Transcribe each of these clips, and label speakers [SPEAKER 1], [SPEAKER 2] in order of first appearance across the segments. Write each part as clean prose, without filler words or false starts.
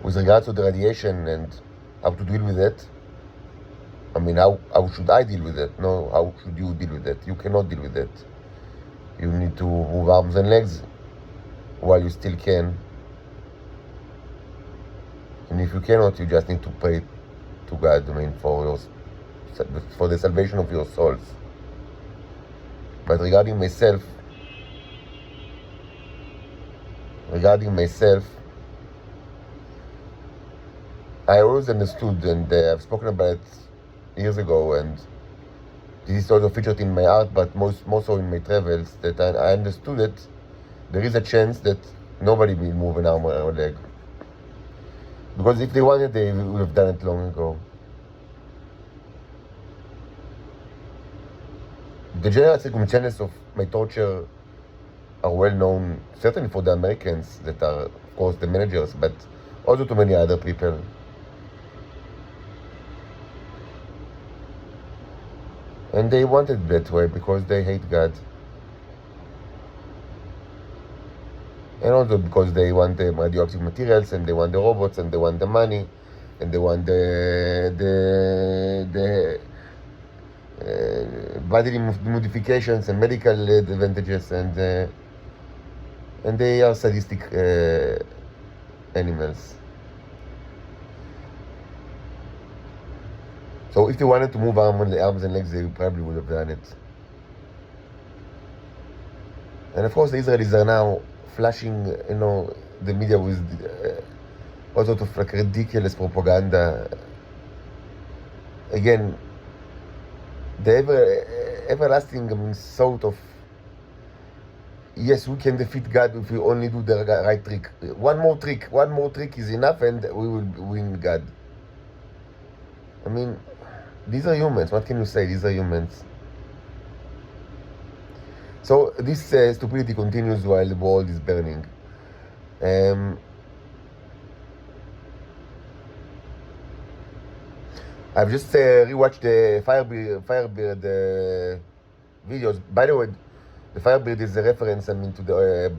[SPEAKER 1] with regards to the radiation and how to deal with it, I mean, how should I deal with it? No, how should you deal with it? You cannot deal with it. You need to move arms and legs while you still can. And if you cannot, you just need to pray to God, I mean, for the salvation of your souls. But regarding myself, I always understood, and I've spoken about it years ago, and this is also featured in my art, but more so in my travels, that I understood that there is a chance that nobody will move an arm or a leg. Because if they wanted, they would have done it long ago. The general circumstances of my torture are well known, certainly for the Americans that are, of course, the managers, but also to many other people. And they wanted it that way because they hate God. And also because they want the radioactive materials, and they want the robots, and they want the money, and they want the bodily modifications and medical advantages, and they are sadistic animals. So if they wanted to move arms and legs, they probably would have done it. And of course, the Israelis are now flashing, the media with all sorts of like ridiculous propaganda. Again, the everlasting sort of, yes, we can defeat God if we only do the right trick. One more trick is enough, and we will win God. I mean, these are humans. What can you say? These are humans. So this stupidity continues while the world is burning. I've just rewatched the Firebeard videos. By the way, the Firebeard is a reference, to the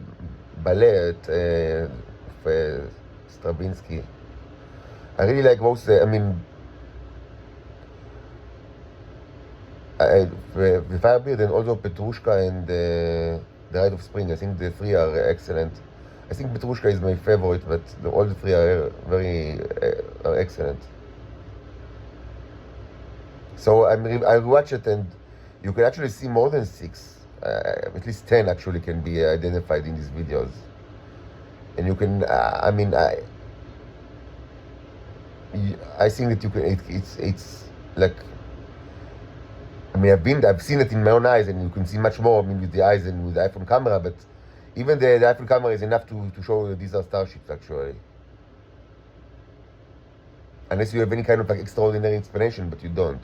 [SPEAKER 1] ballet of Stravinsky. I really like both. The Firebeard and also Petrushka and the Rite of Spring. I think the three are excellent. I think Petrushka is my favorite, but all the three are are excellent. So I rewatch it, and you can actually see more than 6. At least 10 actually can be identified in these videos. And you can, I think that you can. It's like. I've seen it in my own eyes, and you can see much more. With the eyes and with the iPhone camera, but even the iPhone camera is enough to show that these are starships actually. Unless you have any kind of like extraordinary explanation, but you don't.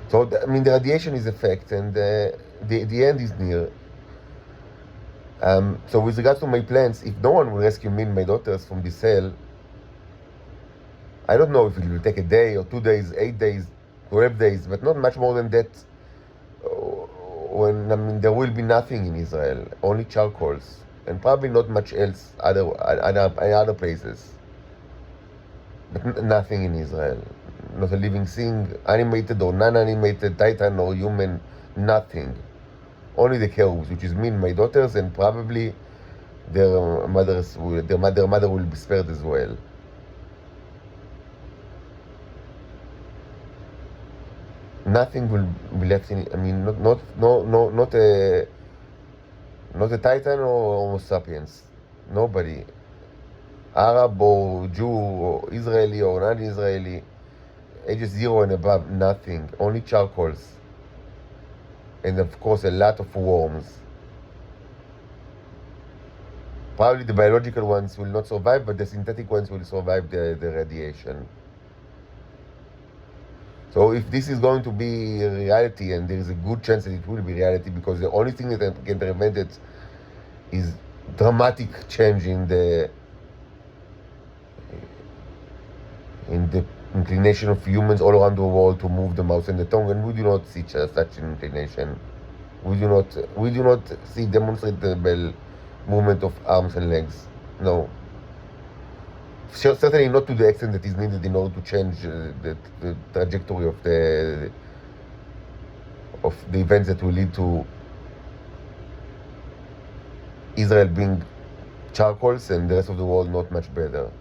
[SPEAKER 1] So the radiation is a fact, and the end is near. So with regards to my plans, if no one will rescue me and my daughters from this hell, I don't know if it will take a day or 2 days, 8 days, 12 days, but not much more than that. When there will be nothing in Israel, only charcoals, and probably not much else other places. But nothing in Israel, not a living thing, animated or non-animated, Titan or human, nothing. Only the cherubs, which is me and my daughters, and probably their mother will be spared as well. Nothing will be left in. Not a Titan or Homo sapiens. Nobody. Arab or Jew or Israeli or non-Israeli, ages 0 and above, nothing. Only charcoals. And of course a lot of worms. Probably the biological ones will not survive, but the synthetic ones will survive the radiation. So if this is going to be a reality, and there is a good chance that it will be reality, because the only thing that can prevent it is dramatic change in the inclination of humans all around the world to move the mouth and the tongue, and we do not see such an inclination. We do not see demonstrable movement of arms and legs. No. Certainly not to the extent that is needed in order to change the trajectory of the events that will lead to Israel being charcoals and the rest of the world not much better.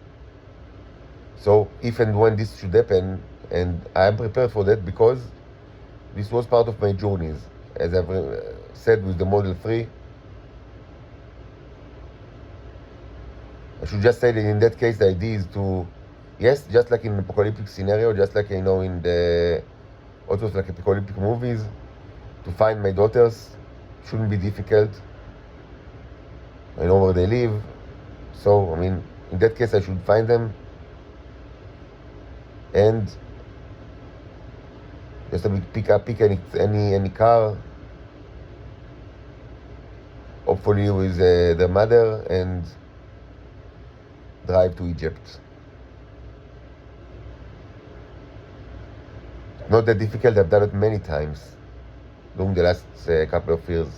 [SPEAKER 1] So if and when this should happen, and I am prepared for that because this was part of my journeys. As I've said with the Model 3, I should just say that in that case the idea is to, yes, just like in an apocalyptic scenario, just like in the also like apocalyptic movies, to find my daughters shouldn't be difficult. I know where they live, so I mean in that case I should find them and just pick any car, hopefully with the mother, and drive to Egypt. Not that difficult, I've done it many times during the last couple of years.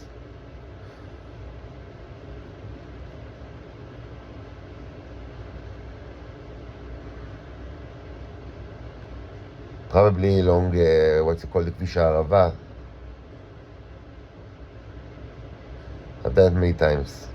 [SPEAKER 1] Probably along what's it called, the Kvish Arava. I've done it many times.